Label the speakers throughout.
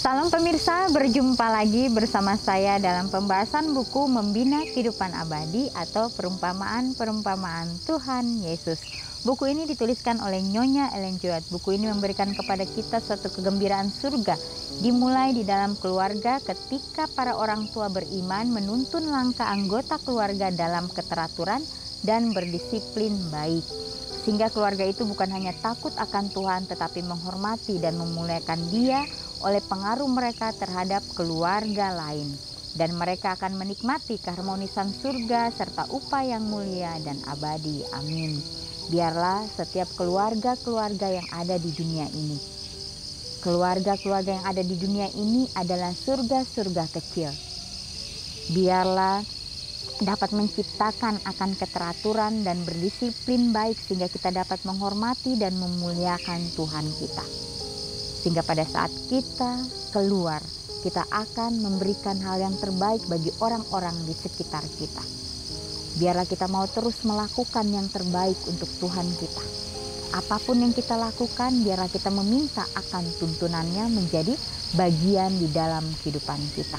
Speaker 1: Salam pemirsa, berjumpa lagi bersama saya dalam pembahasan buku Membina Kehidupan Abadi atau Perumpamaan-Perumpamaan Tuhan Yesus. Buku ini dituliskan oleh Nyonya Ellen G. White. Buku ini memberikan kepada kita suatu kegembiraan surga, dimulai di dalam keluarga ketika para orang tua beriman menuntun langkah anggota keluarga dalam keteraturan dan berdisiplin baik. Sehingga keluarga itu bukan hanya takut akan Tuhan tetapi menghormati dan memuliakan Dia oleh pengaruh mereka terhadap keluarga lain, dan mereka akan menikmati keharmonisan surga serta upah yang mulia dan abadi. Amin. Biarlah setiap keluarga-keluarga yang ada di dunia ini, keluarga-keluarga yang ada di dunia ini adalah surga-surga kecil. Biarlah dapat menciptakan akan keteraturan dan berdisiplin baik sehingga kita dapat menghormati dan memuliakan Tuhan kita. Sehingga pada saat kita keluar, kita akan memberikan hal yang terbaik bagi orang-orang di sekitar kita. Biarlah kita mau terus melakukan yang terbaik untuk Tuhan kita. Apapun yang kita lakukan, biarlah kita meminta akan tuntunannya menjadi bagian di dalam kehidupan kita.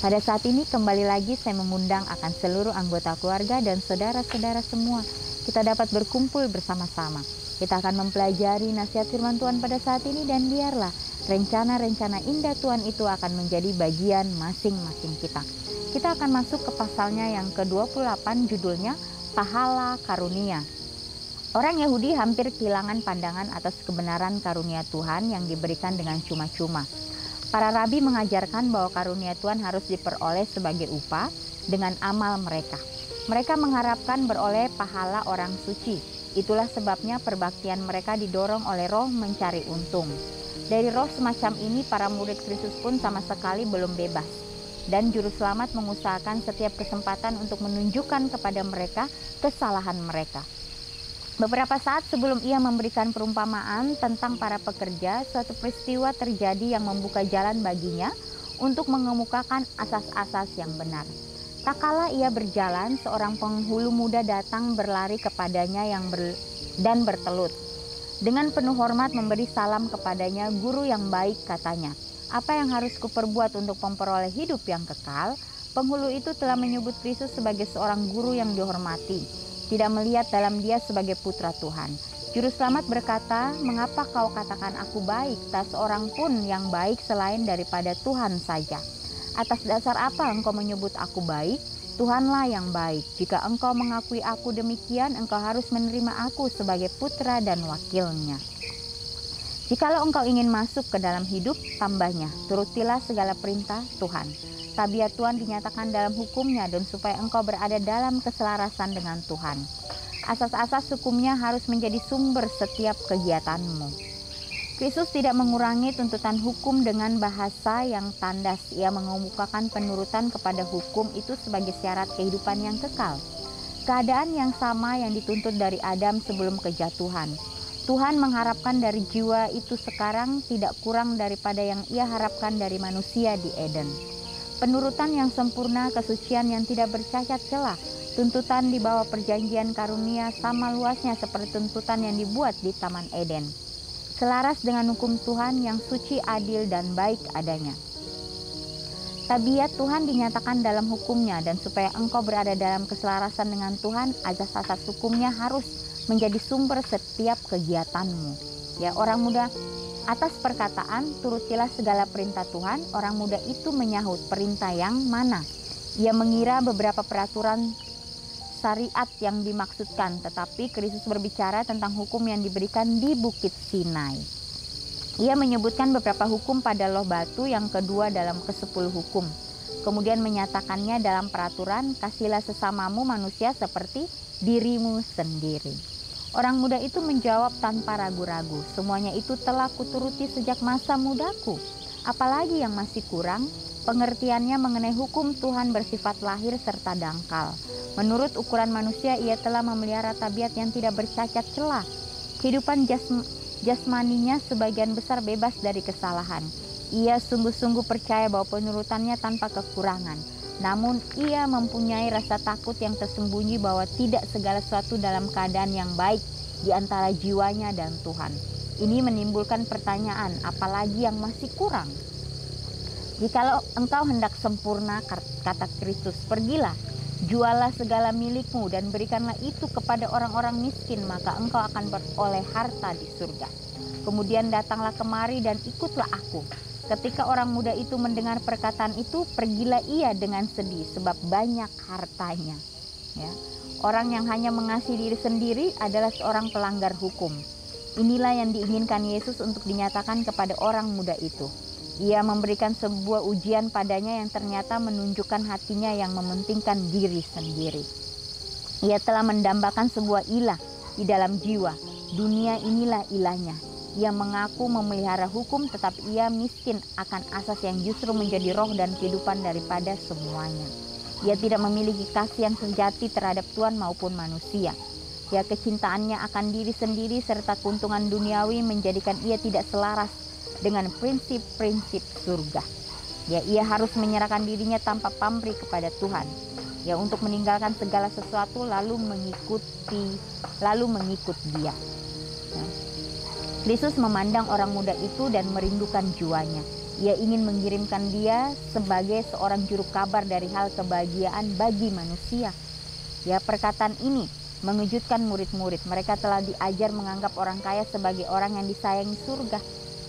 Speaker 1: Pada saat ini kembali lagi saya mengundang akan seluruh anggota keluarga dan saudara-saudara semua. Kita dapat berkumpul bersama-sama. Kita akan mempelajari nasihat firman Tuhan pada saat ini, dan biarlah rencana-rencana indah Tuhan itu akan menjadi bagian masing-masing kita. Kita akan masuk ke pasalnya yang ke-28, judulnya Pahala Karunia. Orang Yahudi hampir kehilangan pandangan atas kebenaran karunia Tuhan yang diberikan dengan cuma-cuma. Para rabi mengajarkan bahwa karunia Tuhan harus diperoleh sebagai upah dengan amal mereka. Mereka mengharapkan beroleh pahala orang suci. Itulah sebabnya perbaktian mereka didorong oleh roh mencari untung. Dari roh semacam ini para murid Kristus pun sama sekali belum bebas. Dan juru selamat mengusahakan setiap kesempatan untuk menunjukkan kepada mereka kesalahan mereka. Beberapa saat sebelum ia memberikan perumpamaan tentang para pekerja, suatu peristiwa terjadi yang membuka jalan baginya untuk mengemukakan asas-asas yang benar. Tak kala ia berjalan, seorang penghulu muda datang berlari kepadanya dan bertelut. Dengan penuh hormat memberi salam kepadanya. "Guru yang baik," katanya, "apa yang harus kuperbuat untuk memperoleh hidup yang kekal?" Penghulu itu telah menyebut Kristus sebagai seorang guru yang dihormati, tidak melihat dalam dia sebagai putra Tuhan. Juru selamat berkata, "Mengapa kau katakan aku baik? Tak seorang pun yang baik selain daripada Tuhan saja. Atas dasar apa engkau menyebut aku baik? Tuhanlah yang baik. Jika engkau mengakui aku demikian, engkau harus menerima aku sebagai putra dan wakilnya. Jikalau engkau ingin masuk ke dalam hidup, tambahnya, turutilah segala perintah Tuhan. Tabiat Tuhan dinyatakan dalam hukumnya, dan supaya engkau berada dalam keselarasan dengan Tuhan. Asas-asas hukumnya harus menjadi sumber setiap kegiatanmu." Kristus tidak mengurangi tuntutan hukum dengan bahasa yang tandas. Ia mengemukakan penurutan kepada hukum itu sebagai syarat kehidupan yang kekal. Keadaan yang sama yang dituntut dari Adam sebelum kejatuhan. Tuhan mengharapkan dari jiwa itu sekarang tidak kurang daripada yang ia harapkan dari manusia di Eden. Penurutan yang sempurna, kesucian yang tidak bercacat celah. Tuntutan di bawah perjanjian karunia sama luasnya seperti tuntutan yang dibuat di Taman Eden. Selaras dengan hukum Tuhan yang suci, adil, dan baik adanya. Tabiat Tuhan dinyatakan dalam hukumnya, dan supaya engkau berada dalam keselarasan dengan Tuhan, asas-asas hukumnya harus menjadi sumber setiap kegiatanmu. Ya, orang muda, atas perkataan turutilah segala perintah Tuhan, orang muda itu menyahut, "Perintah yang mana?" Ia mengira beberapa peraturan syariat yang dimaksudkan, tetapi Kristus berbicara tentang hukum yang diberikan di Bukit Sinai. Ia menyebutkan beberapa hukum pada loh batu, yang kedua dalam ke-10 hukum. Kemudian menyatakannya dalam peraturan, "Kasihilah sesamamu manusia seperti dirimu sendiri." Orang muda itu menjawab tanpa ragu-ragu, "Semuanya itu telah kuturuti sejak masa mudaku. Apalagi yang masih kurang?" Pengertiannya mengenai hukum Tuhan bersifat lahir serta dangkal. Menurut ukuran manusia, ia telah memelihara tabiat yang tidak bercacat celah. Kehidupan jasmaninya sebagian besar bebas dari kesalahan. Ia sungguh-sungguh percaya bahwa penurutannya tanpa kekurangan. Namun ia mempunyai rasa takut yang tersembunyi bahwa tidak segala sesuatu dalam keadaan yang baik di antara jiwanya dan Tuhan. Ini menimbulkan pertanyaan, apalagi yang masih kurang? Jikalau engkau hendak sempurna, kata Kristus, pergilah, jualah segala milikmu dan berikanlah itu kepada orang-orang miskin, maka engkau akan beroleh harta di surga. Kemudian datanglah kemari dan ikutlah aku. Ketika orang muda itu mendengar perkataan itu, pergilah ia dengan sedih sebab banyak hartanya. Ya. Orang yang hanya mengasihi diri sendiri adalah seorang pelanggar hukum. Inilah yang diinginkan Yesus untuk dinyatakan kepada orang muda itu. Ia memberikan sebuah ujian padanya yang ternyata menunjukkan hatinya yang mementingkan diri sendiri. Ia telah mendambakan sebuah ilah di dalam jiwa. Dunia inilah ilahnya. Ia mengaku memelihara hukum, tetapi ia miskin akan asas yang justru menjadi roh dan kehidupan daripada semuanya. Ia tidak memiliki kasih yang sejati terhadap Tuhan maupun manusia. Ya, kecintaannya akan diri sendiri serta keuntungan duniawi menjadikan ia tidak selaras dengan prinsip-prinsip surga. Ya, ia harus menyerahkan dirinya tanpa pamrih kepada Tuhan. Ya, untuk meninggalkan segala sesuatu lalu mengikut Dia. Ya. Kristus memandang orang muda itu dan merindukan jiwanya. Ia ingin mengirimkan dia sebagai seorang juru kabar dari hal kebahagiaan bagi manusia. Ya, perkataan ini mengejutkan murid-murid. Mereka telah diajar menganggap orang kaya sebagai orang yang disayangi surga.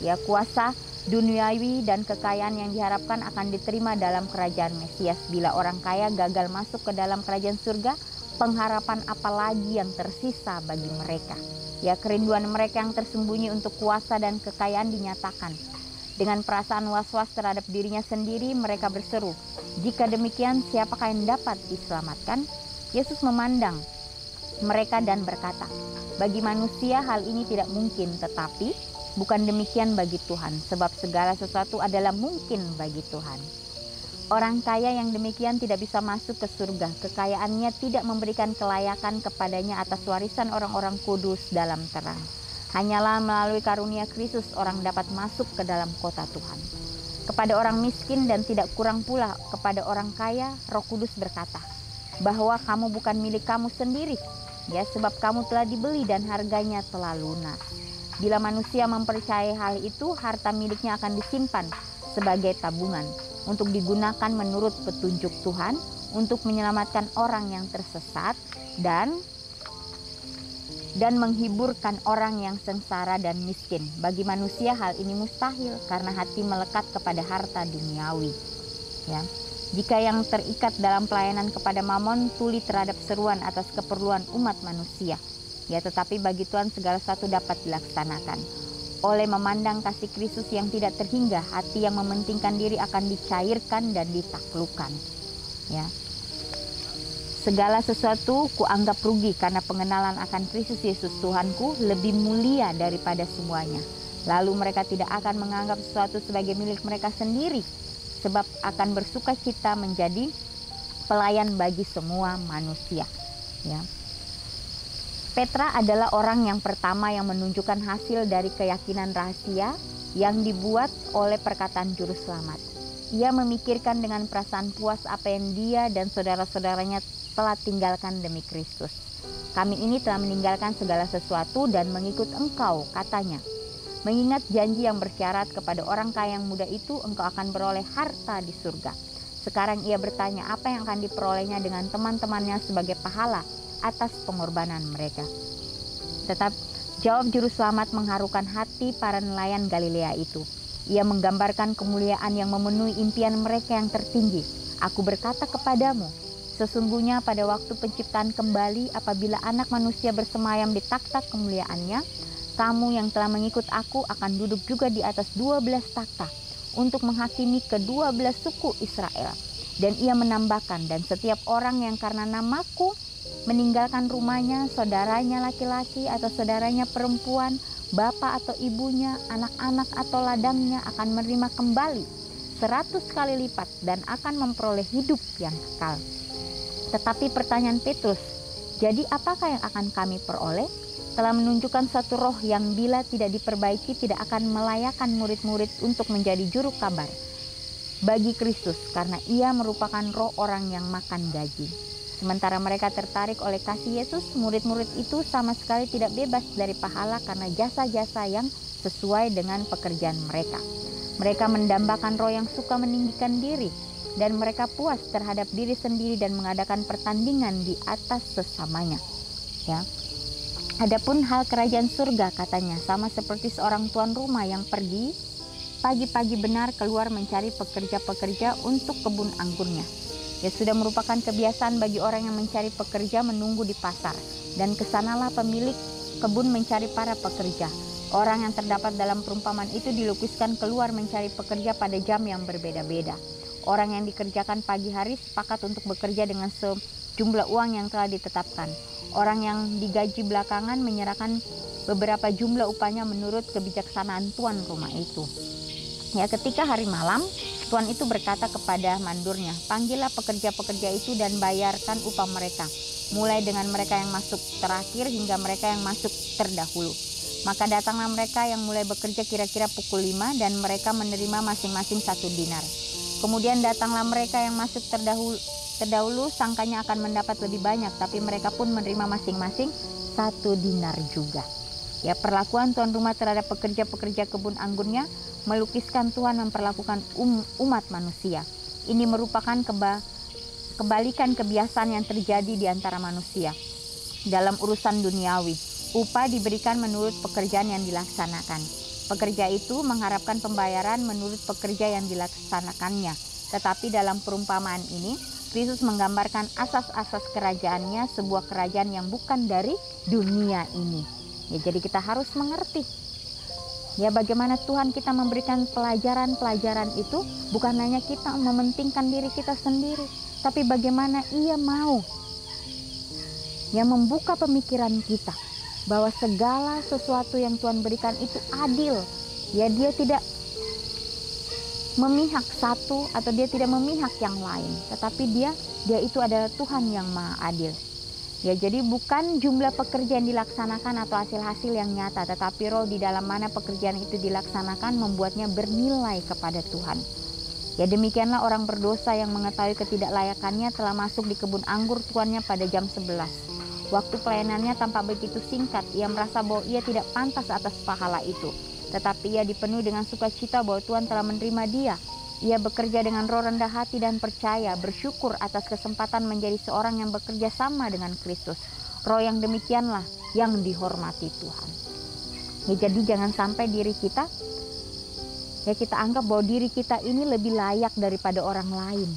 Speaker 1: Ya, kuasa duniawi dan kekayaan yang diharapkan akan diterima dalam kerajaan Mesias. Bila orang kaya gagal masuk ke dalam kerajaan surga, pengharapan apa lagi yang tersisa bagi mereka? Ya, kerinduan mereka yang tersembunyi untuk kuasa dan kekayaan dinyatakan. Dengan perasaan was-was terhadap dirinya sendiri, mereka berseru, "Jika demikian, siapakah yang dapat diselamatkan?" Yesus memandang mereka dan berkata, "Bagi manusia hal ini tidak mungkin, tetapi bukan demikian bagi Tuhan, sebab segala sesuatu adalah mungkin bagi Tuhan." Orang kaya yang demikian tidak bisa masuk ke surga. Kekayaannya tidak memberikan kelayakan kepadanya atas warisan orang-orang kudus dalam terang. Hanyalah melalui karunia Kristus orang dapat masuk ke dalam kota Tuhan. Kepada orang miskin dan tidak kurang pula kepada orang kaya, Roh Kudus berkata, bahwa kamu bukan milik kamu sendiri, ya, sebab kamu telah dibeli dan harganya telah lunas. Bila manusia mempercayai hal itu, harta miliknya akan disimpan sebagai tabungan untuk digunakan menurut petunjuk Tuhan, untuk menyelamatkan orang yang tersesat dan menghiburkan orang yang sengsara dan miskin. Bagi manusia hal ini mustahil karena hati melekat kepada harta duniawi. Ya. Jika yang terikat dalam pelayanan kepada Mamon tuli terhadap seruan atas keperluan umat manusia. Ya, tetapi bagi Tuhan segala sesuatu dapat dilaksanakan. Oleh memandang kasih Kristus yang tidak terhingga, hati yang mementingkan diri akan dicairkan dan ditaklukkan. Ya. Segala sesuatu kuanggap rugi karena pengenalan akan Kristus Yesus Tuhanku lebih mulia daripada semuanya. Lalu mereka tidak akan menganggap sesuatu sebagai milik mereka sendiri, sebab akan bersuka cita menjadi pelayan bagi semua manusia. Ya. Petra adalah orang yang pertama yang menunjukkan hasil dari keyakinan rahasia yang dibuat oleh perkataan juru selamat. Ia memikirkan dengan perasaan puas apa yang dia dan saudara-saudaranya telah tinggalkan demi Kristus. Kami ini telah meninggalkan segala sesuatu dan mengikut engkau, katanya. Mengingat janji yang bersyarat kepada orang kaya yang muda itu, engkau akan beroleh harta di surga. Sekarang ia bertanya apa yang akan diperolehnya dengan teman-temannya sebagai pahala atas pengorbanan mereka. Tetap jawab juru selamat mengharukan hati para nelayan Galilea itu. Ia menggambarkan kemuliaan yang memenuhi impian mereka yang tertinggi. Aku berkata kepadamu, sesungguhnya pada waktu penciptaan kembali, apabila anak manusia bersemayam di takhta kemuliaannya, kamu yang telah mengikut aku akan duduk juga di atas 12 takhta untuk menghakimi ke-12 suku Israel. Dan ia menambahkan, dan setiap orang yang karena namaku meninggalkan rumahnya, saudaranya laki-laki atau saudaranya perempuan, bapak atau ibunya, anak-anak atau ladangnya akan menerima kembali 100 kali lipat dan akan memperoleh hidup yang kekal. Tetapi pertanyaan Petrus, jadi apakah yang akan kami peroleh? Telah menunjukkan satu roh yang bila tidak diperbaiki tidak akan melayakkan murid-murid untuk menjadi juru kabar bagi Kristus, karena ia merupakan roh orang yang makan gaji. Sementara mereka tertarik oleh kasih Yesus, murid-murid itu sama sekali tidak bebas dari pahala karena jasa-jasa yang sesuai dengan pekerjaan mereka. Mereka mendambakan roh yang suka meninggikan diri, dan mereka puas terhadap diri sendiri dan mengadakan pertandingan di atas sesamanya. Ya. Adapun hal kerajaan surga, katanya, sama seperti seorang tuan rumah yang pergi pagi-pagi benar keluar mencari pekerja-pekerja untuk kebun anggurnya. Ya, sudah merupakan kebiasaan bagi orang yang mencari pekerja menunggu di pasar, dan kesanalah pemilik kebun mencari para pekerja. Orang yang terdapat dalam perumpamaan itu dilukiskan keluar mencari pekerja pada jam yang berbeda-beda. Orang yang dikerjakan pagi hari sepakat untuk bekerja dengan sejumlah uang yang telah ditetapkan. Orang yang digaji belakangan menyerahkan beberapa jumlah upahnya menurut kebijaksanaan tuan rumah itu. Ya, ketika hari malam, tuan itu berkata kepada mandurnya, "Panggillah pekerja-pekerja itu dan bayarkan upah mereka, mulai dengan mereka yang masuk terakhir hingga mereka yang masuk terdahulu." Maka datanglah mereka yang mulai bekerja kira-kira pukul 5 dan mereka menerima masing-masing 1 dinar. Kemudian datanglah mereka yang masuk terdahulu, sangkanya akan mendapat lebih banyak, tapi mereka pun menerima masing-masing 1 dinar juga. Ya, perlakuan tuan rumah terhadap pekerja-pekerja kebun anggurnya melukiskan Tuhan memperlakukan umat manusia. Ini merupakan kebalikan kebiasaan yang terjadi di antara manusia. Dalam urusan duniawi, upah diberikan menurut pekerjaan yang dilaksanakan. Pekerja itu mengharapkan pembayaran menurut pekerja yang dilaksanakannya. Tetapi dalam perumpamaan ini, Kristus menggambarkan asas-asas kerajaannya, sebuah kerajaan yang bukan dari dunia ini. Ya, jadi kita harus mengerti. Ya, bagaimana Tuhan kita memberikan pelajaran-pelajaran itu bukan hanya kita mementingkan diri kita sendiri, tapi bagaimana Ia mau ya membuka pemikiran kita bahwa segala sesuatu yang Tuhan berikan itu adil. Ya, Dia tidak memihak satu atau Dia tidak memihak yang lain, tetapi Dia itu adalah Tuhan yang Maha Adil. Ya, jadi bukan jumlah pekerja yang dilaksanakan atau hasil-hasil yang nyata, tetapi roh di dalam mana pekerjaan itu dilaksanakan membuatnya bernilai kepada Tuhan. Ya, demikianlah orang berdosa yang mengetahui ketidaklayakannya telah masuk di kebun anggur tuannya pada jam 11. Waktu pelayanannya tampak begitu singkat, ia merasa bahwa ia tidak pantas atas pahala itu. Tetapi ia dipenuhi dengan sukacita bahwa Tuhan telah menerima dia. Ia bekerja dengan roh rendah hati dan percaya, bersyukur atas kesempatan menjadi seorang yang bekerja sama dengan Kristus. Roh yang demikianlah yang dihormati Tuhan. Ya, jadi jangan sampai diri kita, ya kita anggap bahwa diri kita ini lebih layak daripada orang lain.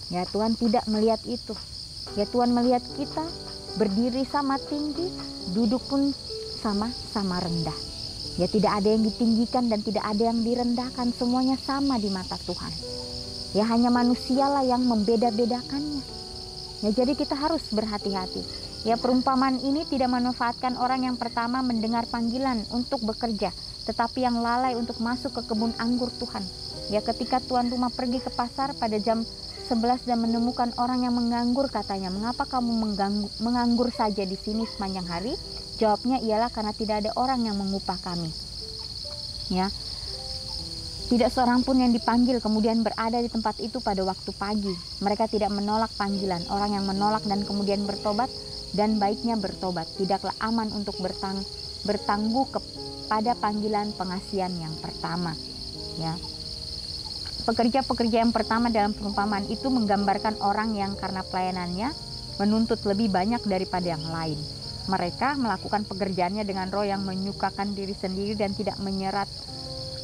Speaker 1: Ya, Tuhan tidak melihat itu. Ya, Tuhan melihat kita berdiri sama tinggi, duduk pun sama rendah. Ya, tidak ada yang ditinggikan dan tidak ada yang direndahkan, semuanya sama di mata Tuhan. Ya, hanya manusialah yang membeda-bedakannya. Ya, jadi kita harus berhati-hati. Ya, perumpamaan ini tidak memanfaatkan orang yang pertama mendengar panggilan untuk bekerja, tetapi yang lalai untuk masuk ke kebun anggur Tuhan. Ya, ketika tuan rumah pergi ke pasar pada jam 11 dan menemukan orang yang menganggur, katanya, "Mengapa kamu menganggur saja di sini sepanjang hari?" Jawabnya ialah, "Karena tidak ada orang yang mengupah kami." Ya, tidak seorang pun yang dipanggil kemudian berada di tempat itu pada waktu pagi. Mereka tidak menolak panggilan. Orang yang menolak dan kemudian bertobat, dan baiknya bertobat, tidaklah aman untuk bertangguh kepada panggilan pengasihan yang pertama. Ya, pekerja-pekerja yang pertama dalam perumpamaan itu menggambarkan orang yang karena pelayanannya menuntut lebih banyak daripada yang lain. Mereka melakukan pekerjaannya dengan roh yang menyukakan diri sendiri dan tidak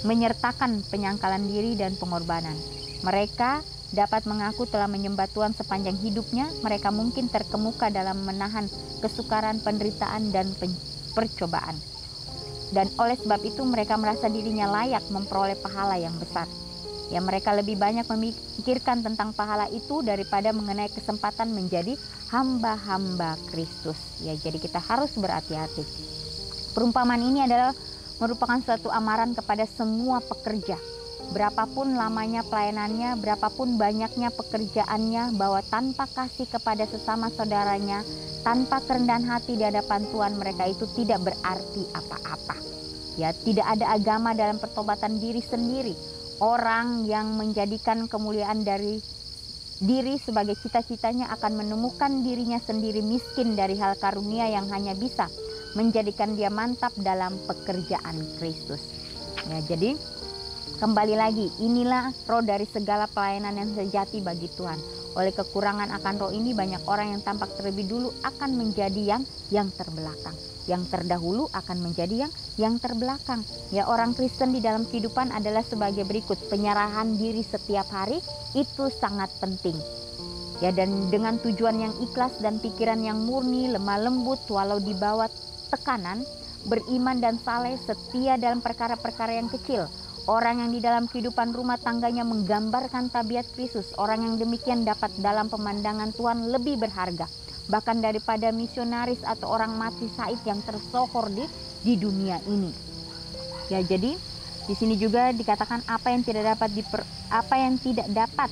Speaker 1: menyertakan penyangkalan diri dan pengorbanan. Mereka dapat mengaku telah menyembah Tuhan sepanjang hidupnya. Mereka mungkin terkemuka dalam menahan kesukaran, penderitaan, dan percobaan. Dan oleh sebab itu mereka merasa dirinya layak memperoleh pahala yang besar. Ya, mereka lebih banyak memikirkan tentang pahala itu daripada mengenai kesempatan menjadi hamba-hamba Kristus. Ya, jadi kita harus berhati-hati. Perumpamaan ini adalah merupakan suatu amaran kepada semua pekerja. Berapapun lamanya pelayanannya, berapapun banyaknya pekerjaannya, bahwa tanpa kasih kepada sesama saudaranya, tanpa kerendahan hati di hadapan Tuhan, mereka itu tidak berarti apa-apa. Ya, tidak ada agama dalam pertobatan diri sendiri. Orang yang menjadikan kemuliaan dari diri sebagai cita-citanya akan menemukan dirinya sendiri miskin dari hal karunia yang hanya bisa menjadikan dia mantap dalam pekerjaan Kristus. Ya, jadi Kembali lagi, inilah roh dari segala pelayanan yang sejati bagi Tuhan. Oleh kekurangan akan roh ini, banyak orang yang tampak terlebih dulu akan menjadi yang terbelakang. Yang terdahulu akan menjadi yang terbelakang. Ya, orang Kristen di dalam kehidupan adalah sebagai berikut. Penyerahan diri setiap hari itu sangat penting. Ya, dan dengan tujuan yang ikhlas dan pikiran yang murni, lemah lembut walau di bawah tekanan, beriman dan saleh, setia dalam perkara-perkara yang kecil. Orang yang di dalam kehidupan rumah tangganya menggambarkan tabiat Kristus. Orang yang demikian dapat dalam pemandangan Tuhan lebih berharga, bahkan daripada misionaris atau orang mati syahid yang tersohor di dunia ini. Ya, jadi di sini juga dikatakan apa yang tidak dapat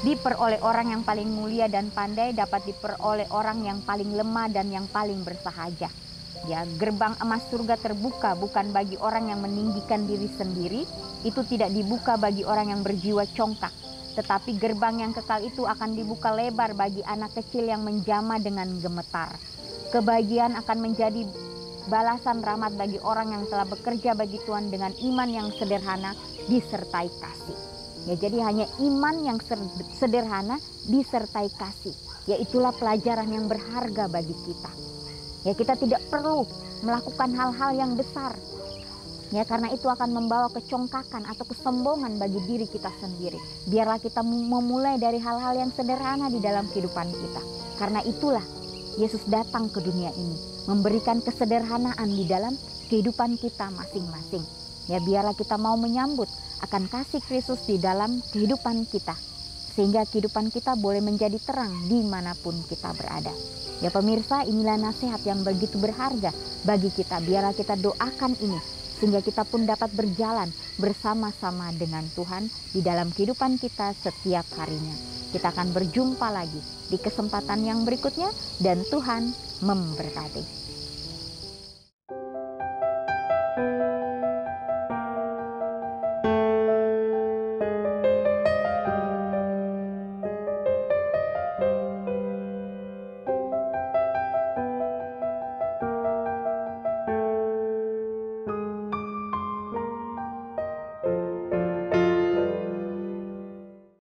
Speaker 1: diperoleh orang yang paling mulia dan pandai dapat diperoleh orang yang paling lemah dan yang paling bersahaja. Ya, gerbang emas surga terbuka bukan bagi orang yang meninggikan diri sendiri, itu tidak dibuka bagi orang yang berjiwa congkak, tetapi gerbang yang kekal itu akan dibuka lebar bagi anak kecil yang menjamah dengan gemetar. Kebahagiaan akan menjadi balasan rahmat bagi orang yang telah bekerja bagi Tuhan dengan iman yang sederhana disertai kasih. Ya, jadi hanya iman yang sederhana disertai kasih. Ya, itulah pelajaran yang berharga bagi kita. Ya, kita tidak perlu melakukan hal-hal yang besar. Ya, karena itu akan membawa kecongkakan atau kesombongan bagi diri kita sendiri. Biarlah kita memulai dari hal-hal yang sederhana di dalam kehidupan kita. Karena itulah Yesus datang ke dunia ini, memberikan kesederhanaan di dalam kehidupan kita masing-masing. Ya, biarlah kita mau menyambut akan kasih Kristus di dalam kehidupan kita, sehingga kehidupan kita boleh menjadi terang dimanapun kita berada. Ya pemirsa, inilah nasihat yang begitu berharga bagi kita. Biarlah kita doakan ini, sehingga kita pun dapat berjalan bersama-sama dengan Tuhan di dalam kehidupan kita setiap harinya. Kita akan berjumpa lagi di kesempatan yang berikutnya, dan Tuhan memberkati.